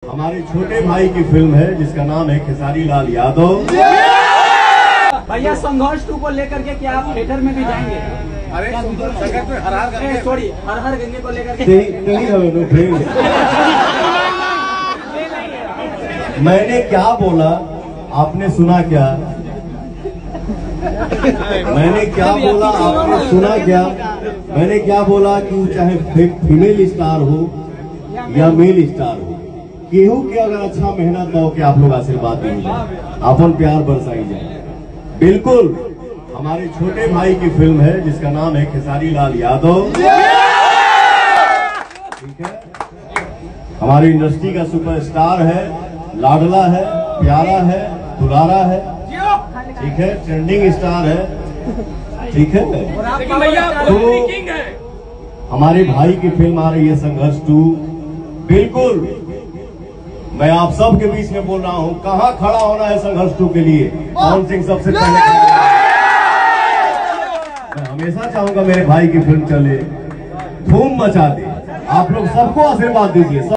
हमारे छोटे भाई की फिल्म है जिसका नाम है खेसारी लाल यादव। भैया संघर्ष 2 को लेकर के क्या आप थिएटर में भी जाएंगे? अरे सॉरी हर हर गंगे को लेकर के मैंने क्या बोला आपने सुना क्या? मैंने क्या बोला आपने सुना क्या? मैंने क्या बोला कि चाहे फीमेल स्टार हो या मेल स्टार हो, केहू के अगर अच्छा मेहनत हो के आप लोग आशीर्वाद दीजिए, अपन प्यार बरसाई जाए। बिल्कुल हमारे छोटे भाई की फिल्म है जिसका नाम है खेसारी लाल यादव। ठीक है, हमारी इंडस्ट्री का सुपरस्टार है, लाडला है, प्यारा है, दुलारा है, ठीक है, ट्रेंडिंग स्टार है, ठीक है। तो हमारे भाई की फिल्म आ रही है संघर्ष 2। बिल्कुल मैं आप सब के बीच में बोल रहा हूं, कहां खड़ा होना है संघर्ष 2 के लिए? पवन सिंह सबसे पहले। मैं हमेशा चाहूंगा मेरे भाई की फिल्म चले, धूम मचा दे। आप लोग सबको आशीर्वाद दीजिए।